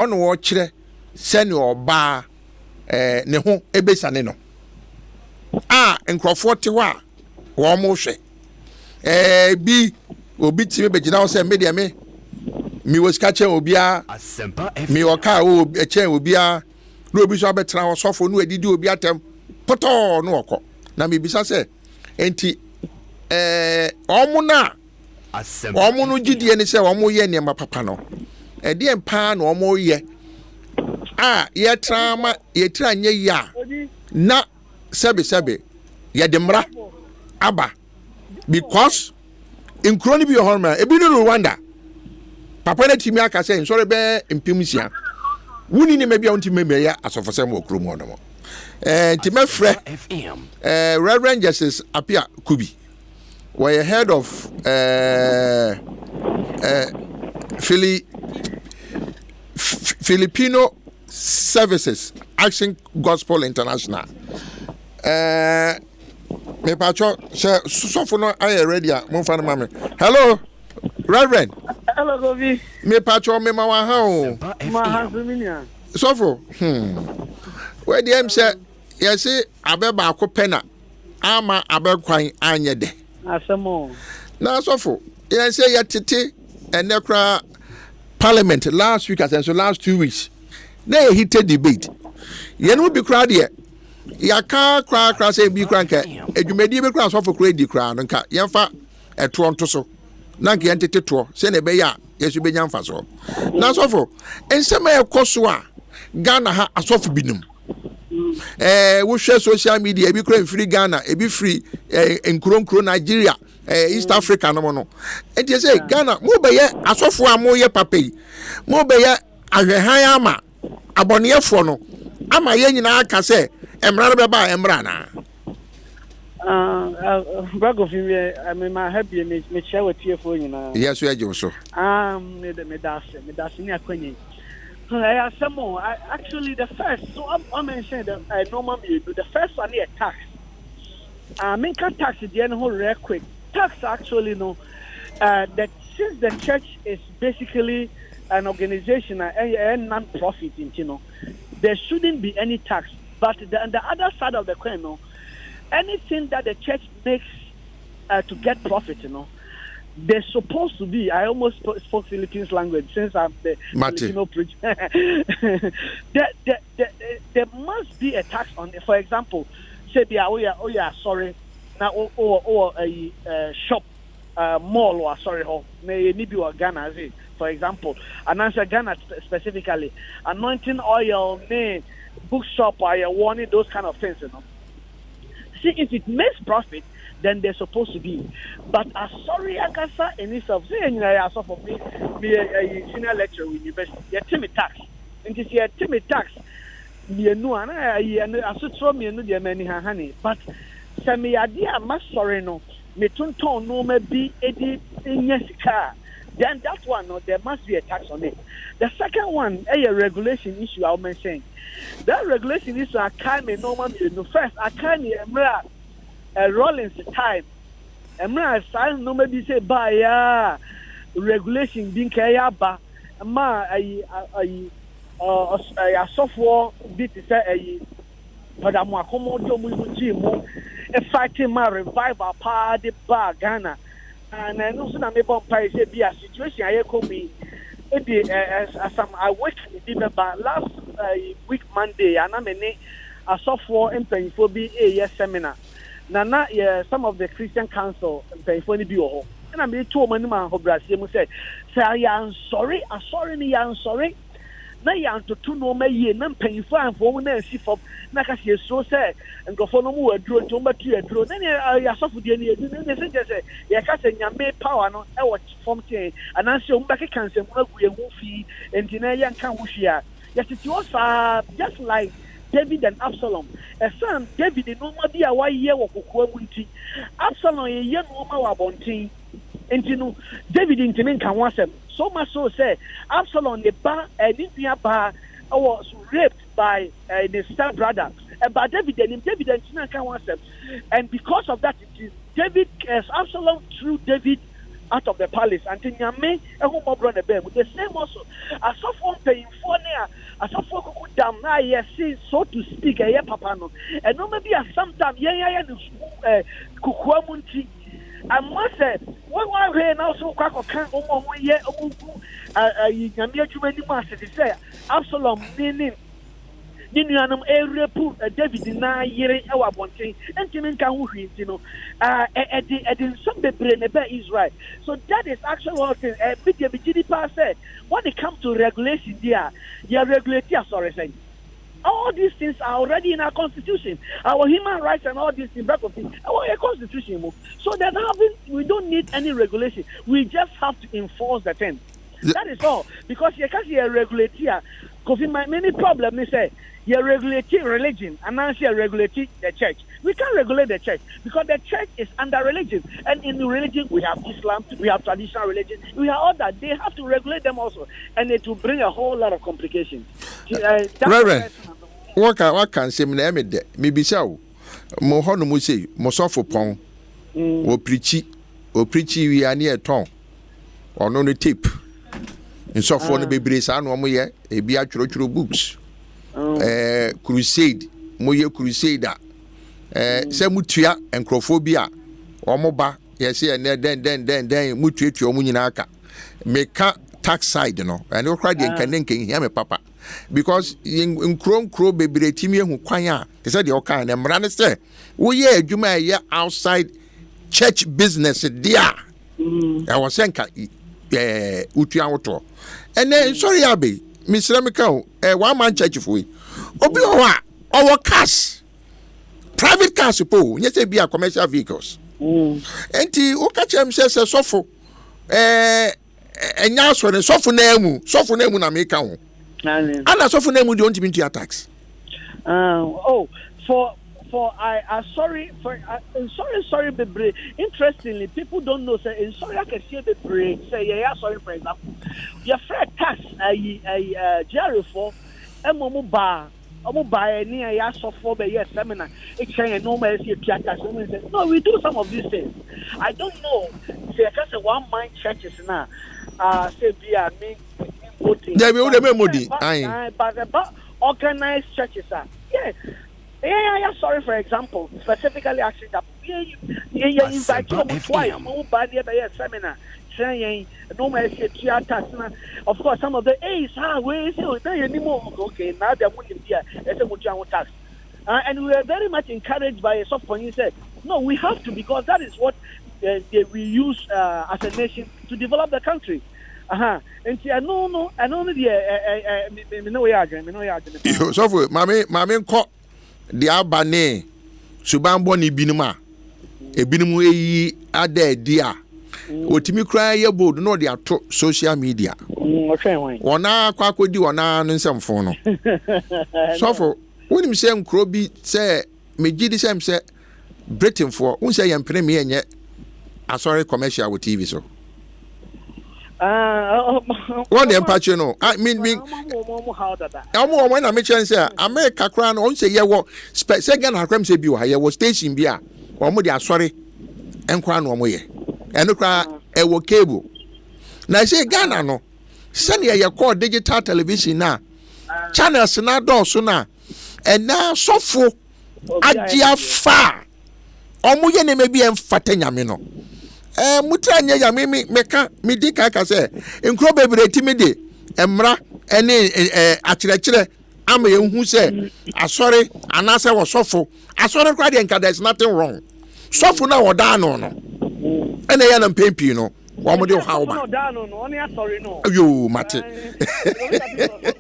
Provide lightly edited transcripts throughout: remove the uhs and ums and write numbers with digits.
ono wo kire sene oba ne ho ebesane no nkrofo te wa wo mo hwe bi obi timi begina wo se media me mi was catch obia Asempa Fm. mi oka o eche obia no obi so abetra wo sofo no adidi obi atem poto no okọ na mi bisa se enti omo na omo no gidie ni se omo ye ne papa no de empa na omo ye ye trama ye tranye ya na sebe ye demra aba because in kroni bi horma ebi no Rwanda papa na timi aka say sorry be impimsia wuni ne mabia unti memeya asofosem okrom no mo ntime frɛ Reverend Justice Apia Kubi were head of Filipino Services Action Gospel International me pacho so no I ready mo fa na me hello Reverend hello Gobi me pacho me ma wa ha o ma ha zuminia sofo where the say yes abeba akopena ama abekwan anye de asemo na sofo yes say yetete enekra parliament last week as so last 2 weeks na a heated debate ye no bi kra de ya ka kra say bi kra nka edwumadi bi kra sofo kra di kra no nka yemfa eto nto so na nka yentete to se na be ya yesu be nyamfa so na sofo ensema ekoso a Ghana ha asofo binum we share social media ebi kra free Ghana ebi free nkro Nigeria East Africa no no enti say Ghana mo be ye asofo a mo ye papai mo be ye ahwehan ama aboneyefo no ama ye nyina aka say emra be ba emra na Brag of him, I mean, my happy me share with you for you know. Yes, we are Joso. Me das near Queen. I have some more. Actually, the first, so I'm mentioning that normally the first one here tax. Main tax is the whole real quick. Tax actually, no, that since the church is basically an organization, a non-profit, you know, there shouldn't be any tax. But the other side of the coin, no. Anything that the church makes to get profit, you know, they're supposed to be. I almost spoke Philippines language since I'm the Filipino preacher. There must be a tax on it. For example, say, sorry, now a shop, mall or sorry, maybe or Ghana, for example, and answer Ghana specifically, anointing oil, bookshop, or warning, those kind of things, you know. See, if it makes profit, then they're supposed to be. But sorry, Agasa and itself, saying I saw for me a senior lecturer in university. Yeah, Timmy tax. And this year, Timmy tax. Me no, and I should throw me no, dear many honey. But Sammy, idea must sorry no. Me turn no maybe Eddie in Yesika. Then that one, no, there must be a tax on it. The second one, a regulation issue I'll mention. That regulation issue I can't me no man. First, I can't remember Rollins time. Emra sign no maybe say by regulation being kaya ba ma a software bit say but I'm a commodity mu a fighting ma revive our party ba Ghana and I know na me bon pay say be a situation I come me as I work in last week Monday and I'm in a software and paying for be a seminar. Nana, some of the Christian council pay for the bureau. And I made 2 money man who Brazil said, say, I am sorry, I'm sorry. Now you are to 2 no may and pay for when they see for Nakasi so say and go for no more drone to but you a drone. Then I suffer the end. They say, you can't say you made power no I watch from thing and answer back a cancer we a woofy and Tinaya can wish ya. Yes, it was just like David and Absalom. A son, David, the no idea why ye were Kukuamunti. Absalom, a young woman were bonting. And you know, David in Timin can want them. So much so say, Absalom, the bar, and India bar, was raped by the step brother. But David and Timin can want them. And because of that, it is David, as Absalom threw David out of the palace and nyame ehu mo bro na be the same also asofo paying for na asofo kuku dam na yes so to speak papa no and no maybe sometimes yeah kuku amunti I must say what we now so kwako kan omo ye omugu nyame adwuma ni ma se say Absalom nini Ninuanum repu David na yere ewa bonten entimi nka ho hwinti no edin some bebre ne be Israel so that is actually what media bigidi pass say when it comes to regulation there regulatory sorry say all these things are already in our constitution our human rights and all these things back of it our constitution so that we don't need any regulation we just have to enforce the thing that is all because you can't see a regulator because my many problem is say you regulate religion and now you regulate the church. We can't regulate the church because the church is under religion. And in the religion, we have Islam, we have traditional religion, we have all that. They have to regulate them also. And it will bring a whole lot of complications. Reverend, what can say me maybe so? Mohono Musi, Mosofo Pong, or preachy, we are near tongue, or no tape. And so for the baby, son, one year, a be actual books. Crusade moye crusader se mutua enkrofobia omoba yes den mutuatua omu nyina aka meka tax side no and okra de nkanenken hia me papa because in kro bebre timi ehu kwan a te se de oka na mra ne se wo ye adwuma ye outside church business dia I was saying utua woto ene sorry abe Mr. Mikau, one man church for we. Obi our cars, private cars, yes, they be a commercial vehicles. Enti, Okachem says a sofo, and now so the sofo name na make out. And a sofo name don't mean to attacks. I sorry, Bebre. Interestingly, people don't know. Say, in sorry, I can see Bebre. Say, yeah, sorry, for example, your friend tax, Jerry for, Momu bar, near ya so for the year seminar. It's saying no more see tax. No, we do some of these things. I don't know. Say, I can say one mind churches now. Say, be a me voting. There will be but about organized churches are yeah, sorry, for example, specifically asking that you invite you twice, seminar, saying no more of course, some of the A's ways anymore. Okay, now they're moving here as a tax. And we are very much encouraged by a soft point. He said, no, we have to because that is what we use as a nation to develop the country. And no, so for Mammy caught. The abane subambo ni binuma ebinimu eyi ada dia otimi kra ye bold no de ato social media wona kwa akodi wona nsemfo no so for wonim se nkro bi se megidi sem se Britain for won se yem premier nye asori commercial with TV so one the patch no I mean when I mention say America crown on say ye wo second hakram say bi wo ye wo station bi a omo de asori enkwa no omo ye eno kra e wo cable na say Ghana no send ye call digital television na channels na do so na and na sofo agia fa omo ye ne mebi emfata nyame no mutranya ya meka midika ka se nkro bebre timi de emra ene akyerɛkyerɛ ama yehu se asɔre anase wo sɔfo asɔre kwa de nka there's nothing wrong sɔfo na woda no no ene ya na mpempi no wo mo de wo hawo ba no oni asɔre no yo mate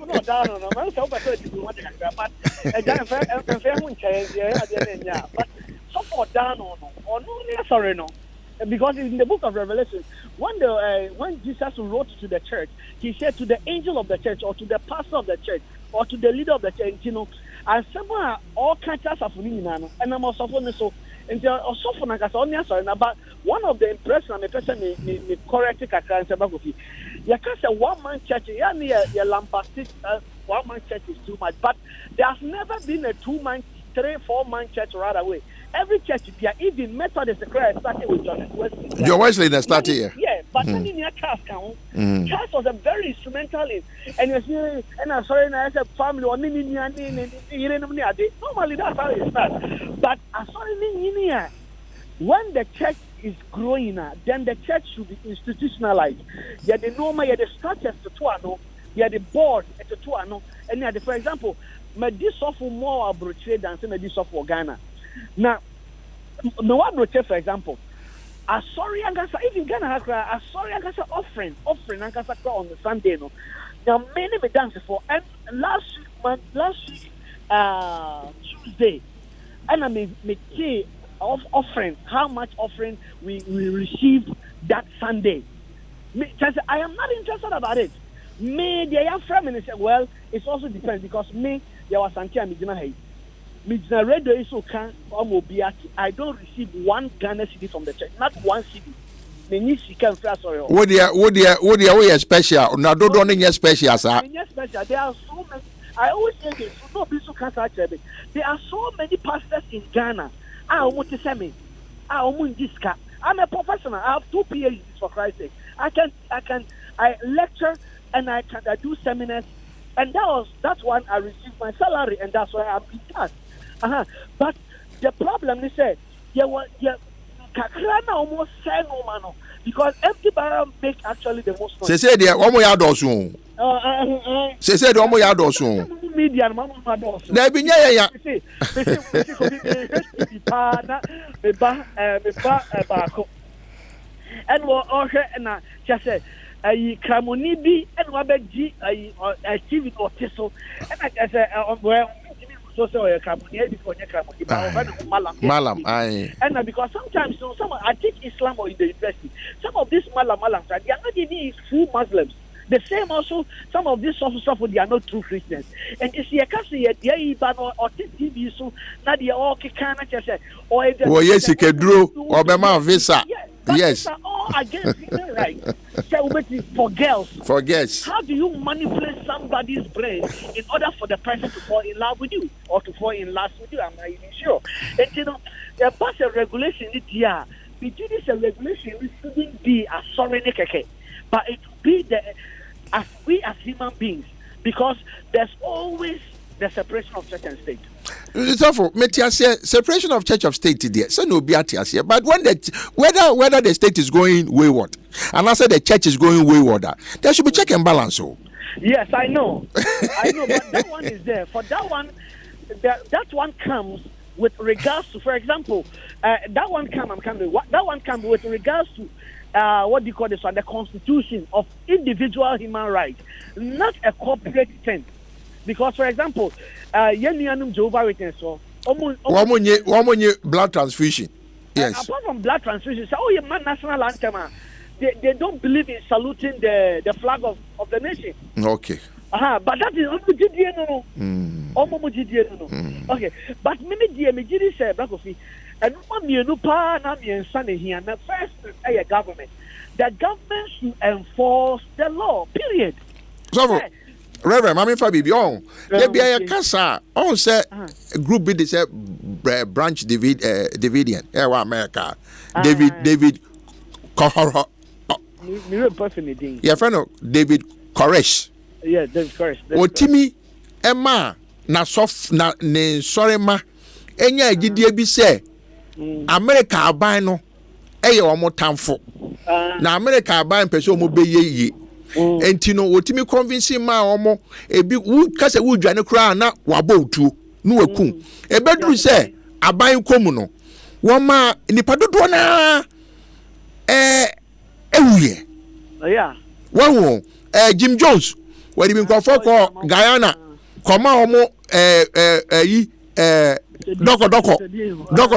no da no man so ba so di mo de ka but e ja mfa mu nkyɛn ye ade na nya but sɔfo da no ono ni asɔre no. Because in the book of Revelation, when Jesus wrote to the church, he said to the angel of the church, or to the pastor of the church, or to the leader of the church, and someone all kinds of and I'm also so and also for but one of the impressions the person me correct you can say one man church, yeah, lampastic one man church is too much, but there's never been a 2 man, 3-4 man church right away. every church here, even Methodist started with John Wesley. John Wesley that started here. Yeah, but then in your Charles count, Charles was a very instrumental in, and you see, and I'm sorry, I said family or normally that's how it starts. But I'm sorry, when the church is growing, then the church should be institutionalized. Yeah, the normal, yeah, the structures to two, yeah, the board to two, and yeah, for example, my this of more brochure than say this of Ghana. Now, no one brochure, for example, a sorry, even Ghana has a sorry, offering, Ankasa on the Sunday, no. Now, many me dance for, and last week, Tuesday, and I may key of offering, how much offering we received that Sunday. I am not interested about it. Me, they are from and say, well, it also depends because me, there was Santia Midina. Midina radio is okay, I don't receive one Ghana city from the church, not one city. What do you special? Now, don't special, sir. There are so many. I always say this, no, there are so many pastors in Ghana. I'm a professional. I have 2 PhDs for Christ's sake. I lecture and I do seminars, and that's when I received my salary, and that's why I'm in touch. But the problem is that Kakrana almost said no man because empty barrel make actually the most noise. Say there, one more yard or so. Say one more yard or so. Media and mama doors. There be yeah. And what and just said Cramoni B and Wabeji achieved or Tissel and I said well so Malam, aye. And because sometimes I teach Islam or in the university, some of these Malams they are not even full Muslims. The same also, some of these stuff they are not true Christians. And you see, I can't see it. They are or TV so now they are all kind of say, or yes, you can draw or visa. Yes. Are all against human rights. For girls. For girls. How do you manipulate somebody's brain in order for the person to fall in love with you or to fall in love with you? I'm not even sure. And there was a regulation this year. We do this a regulation, it shouldn't be a sorry keke, but it would be as we as human beings, because there's always the separation of church and state. Separation of church of state there. So no be at here. But when whether the state is going wayward, and I said the church is going wayward, there should be check and balance. So. Yes, I know, but that one is there. For that one, that one comes with regards to, for example, that one comes with regards to what do you call this one? The constitution of individual human rights, not a corporate thing. Because, for example, Jehovah Witness, blood transfusion. Yes. Apart from blood transfusion, national anthem. They don't believe in saluting the flag of the nation. Okay. But that is okay. But me say Brakofi, and the first government. The government should enforce the law. Period. So, Reverend, Mami Fabi, there be a casa. On say group B this branch Davidian. America. David Kohoro. Your friend David Koresh. Yeah, David Koresh. Otimi Emma na soft na ne sorry ma. Enya agidie bi say America aban no eye omo tamfo. Na America aban pese omo beye. Enti no otimi convince ma omo ebi wu kase wu dwane kra na wabo otu no wakum ebeduru se aban komu no wo ma nipa dodo na ewuye yeah wo Jim Jones wadi bi nkofo ko Guyana koma omo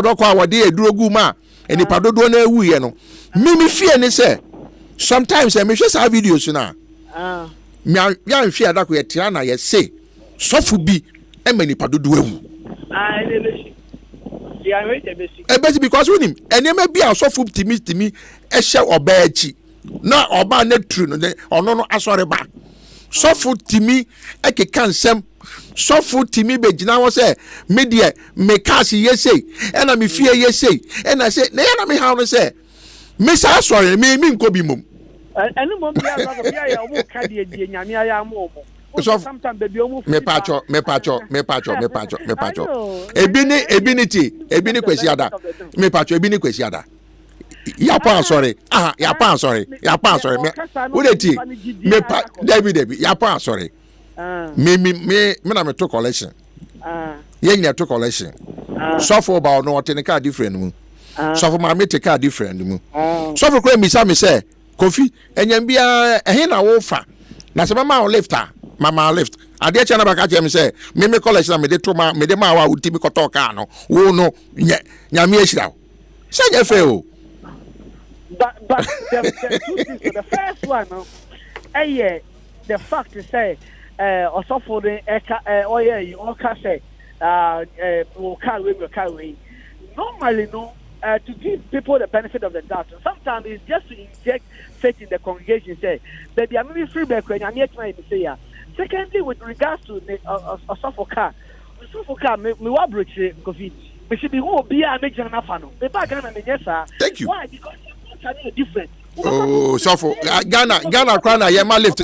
doko awade edurogu ma nipa dodo na ewuye no mimi fie ne se sometimes me share some videos na me ya nhwe adako ye tia na ye say sofu bi e mani padodo ewu ebesi because we him enema bi a sofu timi e hye oba achi na oba na true no ono no asore ba sɔfo timi ekeka nsɛm sɔfo timi begyina hɔ sɛ me deɛ me cars yɛ sei ɛna me fie yɛ sei ɛna sɛ na yɛ na me haw no sɛ me saa sɔre me nkɔ bi mom ɛne mom bia yɛ ɔmo ka deɛ die nyame ayɛ ama ɔmo sometimes baby ɔmo me pacho ebi ni kwesi ada me pacho ebi ni kwesi ada yapa sorry yapa sorry me wo de ti me pa David yapa sorry me na me to collection ye nyina to collection so for about no what car different mu so for my me car different mu so for kra mi sa me say Kofi enyam bia ehe na wo fa na se mama lifter mama lift ade cha na baka che me say me collection me de to ma me de ma wa uti mi koto car no wo no nyame ahira say je fe o. But the two things, the first one, the fact to say, also for the say, carry. Normally, no, to give people the benefit of the doubt. Sometimes it's just to inject faith in the congregation. Say, baby, I'm moving free back when I'm here trying to say. Secondly, with regards to the car, me wabrich Kofi. We should be who be a major nafano. Thank you. Why? Because different. Oh, so for Ghana crana yema lift.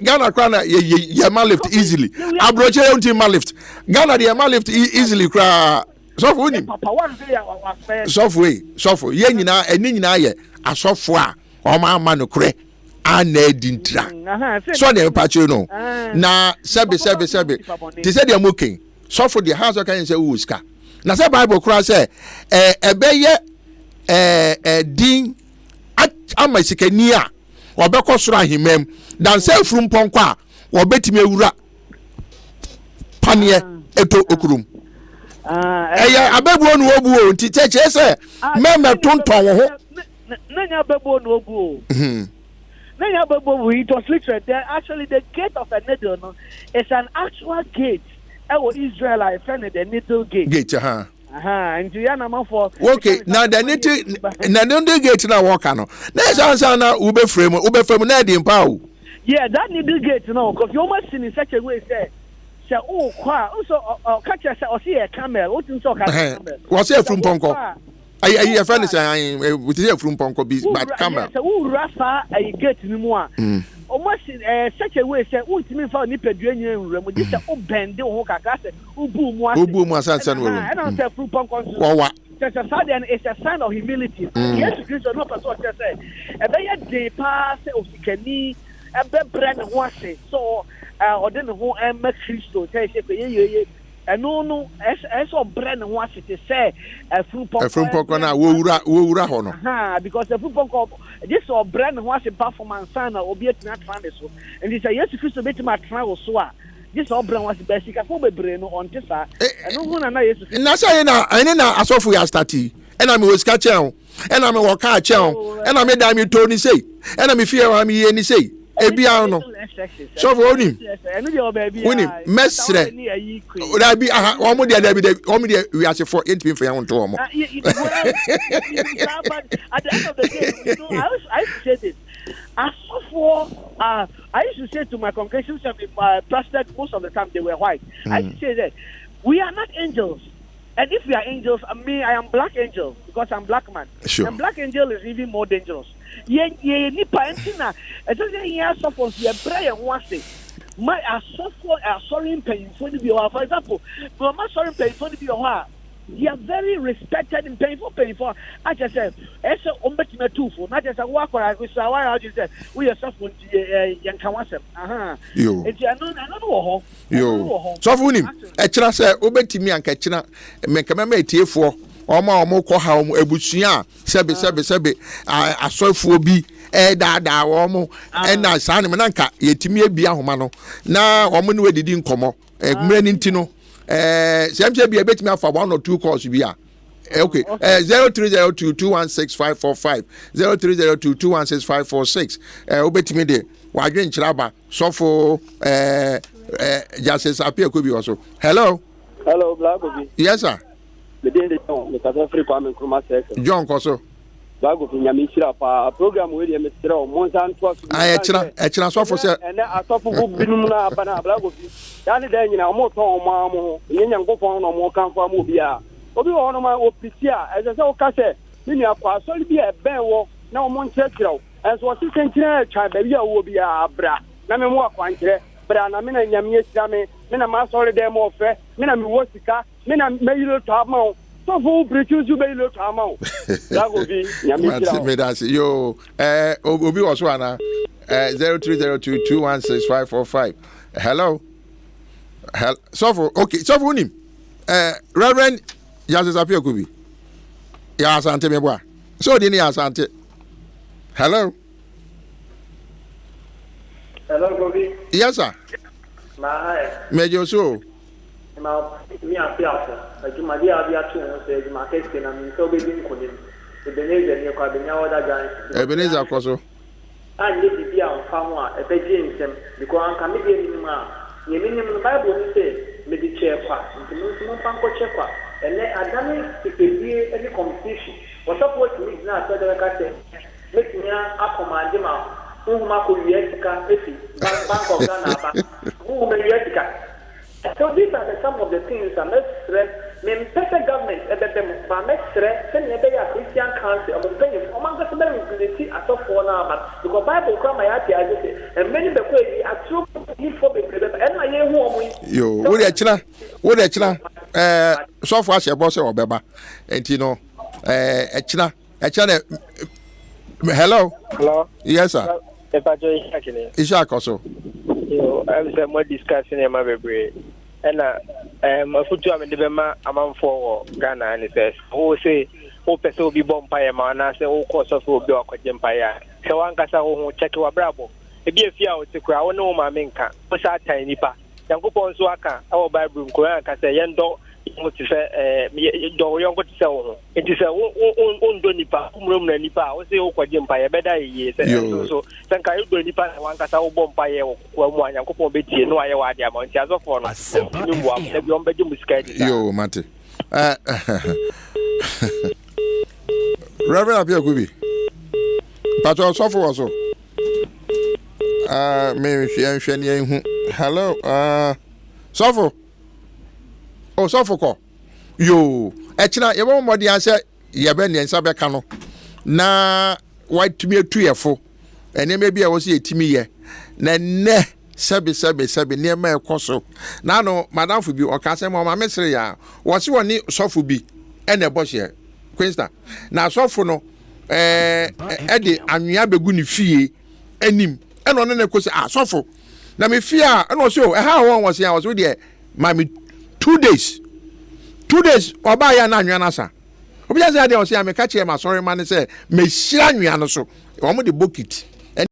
Ghana crana yema lift easily. Abroche yema lift. Ghana the yema lift easily cra. So for him. So for ye nyina eni nyina ye asofo a o ma no kre ana dintra. So dey pacho no. Na sebe ti say dey moking. So for the house can say who ska. Na say Bible cra say ebeye din amasikani a obekọ soro ahimem dan se frum ponko a obetimi ewura panie eto okurum abebuo no obu o nti cheche se meme tonton wo ho nanya abebuo no obu o nanya abebuo it was literally there actually the gate of a needle no is an actual gate Israel I found the needle gate and for okay now the needle gate na work no na chance na ube frame na dey empower yeah that needle gate no because you must see in such a way say kwa so catch say o see a camel what so camel was say from ponko ayi e friend say we say from ponko be but camel so who rafa a gate ni mu a almost such a way say ultimate for ni pedua nyi enwura mu dis o bend ho kakra say ubu mu asan no I don't say fruit punk on it's a sign of humility yes Christ no person say e be ye dey pass osikani e be brand ho ase so odin ho e ma Christo say ye no eso brand ho ase te say fruit punk na wo wura ho no because the fruit punk this or brand ho ase performance na obi atina tran so and this yes Christo betima tran wo so a this all brand was basic for bebre no on tesa eno hu na yes na say na ene na asofu ya starti ena me wosika chen ena me woka chen ena me da me to ni sei ena me fie wa me ye ni sei ebia no so for onim mesre da bi o mo de we are for entimi for yan to o mo at the end of the day I said it as for I used to say to my congregation pastors most of the time they were white. I used to say that we are not angels. And if we are angels, I am black angel because I'm black man. Sure. And black angel is even more dangerous. Ye nipa entina. Eto say here suffer ye prayer once. My sorry painful to be for example, my sorry painful to be they are very respected and painful. I just said, "Esa ombetima tufo." Not just a walk or I just said, "We are suffering young Kawasem." Yo. It's I don't know. Yo. So for him, a china say, "Obetimi and Kachina, Mekamame Tiefo, Oma Moko ha Ebusia, Sebe, I saw for be." Da omo na san menanka yetimi bia homano na omo ne wedidi nkomo mrani ntino semche bia betimi afa 1 or 2 calls bia okay 0302216545 0302216546 obetimi de wadwen kiraba sofo justice appear ko bi also hello Black Obi. Yes sir The day John, the free Kwame Nkrumah second. John Koso Bago fi nyame hira pa program we dey mesra o monsan to so e so for say ene atofo bu binum na abana Bago fi ya ne da nyina o ton o ma mo nye nyankofon no mo kan fa mo bia obi wo no ma opiti a e se o ka se ni ni akwa so bi e ben wo na o mo nkyerɛkyerɛw enso o si kenkyerɛ twa ba bi a wo bia abra na me mo akwa nkyerɛ bra na me na nyame hira me na ma so re dem o fe me na me wo sika me na meyiro to ama so for preachers you be lot amount that go be yo obi was one 0302216545 hello so for okay so for him Reverend Yazapia Kubi ya asante me boa so di ni asante hello Gobi yes sir my mejo so mi afiafo ajuma dia bia tu ho se ajuma keke na mi so be bin konim Ebenezer ni kwa benya oda gan Ebenezer akoso anye bibia amfa ho a ebeje nsem because anka me die ni ma ye minim no Bible ni say me di chekwa nti mo panko chekwa ene adani tipedie any competition what support me na so de ka se make me akomande ma ma ko yesika efi bank of Ghana ba who me yesika. So these are some of the things that make stress. Me perfect government, but make stress. Send me a Christian council. I'm saying, oh my God, somebody see at all for now, but because Bible come my heart, I just say, and many the way are true need for me. And I hear who yo, what the china, so far she boss or beba, and you know, china, hello, yes sir. If I join actually, Ishak also. I was more discussing in my baby. And a foot to the Bema among for Ghana and it says, oh, say, oh, person will be bomb by a man, I say, oh, course of will be a empire. So one can check your bravo. If you fear to cry, no, my minka, what's that tiny pa? Young upon Swaka, our Bible, Koran, can say, Yendo, what to say, do young to sell. It is a own donipa, room and nipa, what's the Oka empire, better years. So, thank you, donipa, one can say, bomb by a one, young couple betty, no, I want them on Chazo for us. Yo, Mate. Reverend Apia Kubi. Patrol software also. Maybe hello. Software. Oh, software call. Yo, actually, you want more the answer. You been in Sabekano. Na white to me 2 years for, and then maybe I was here to me here. Na Sabi near my coso. Now, no, Madame Fubi or Castle, Mamma Messeria. What's one need software be and a boss here. Queensta. Now, software no. Eddie and you have a good fee and him and on the course suffer. Now me fear and also how long was I was with you, mammy 2 days. 2 days or by an anasa. Because I don't say I'm a catcher, my sorry man say, me shan you so. I'm the book it.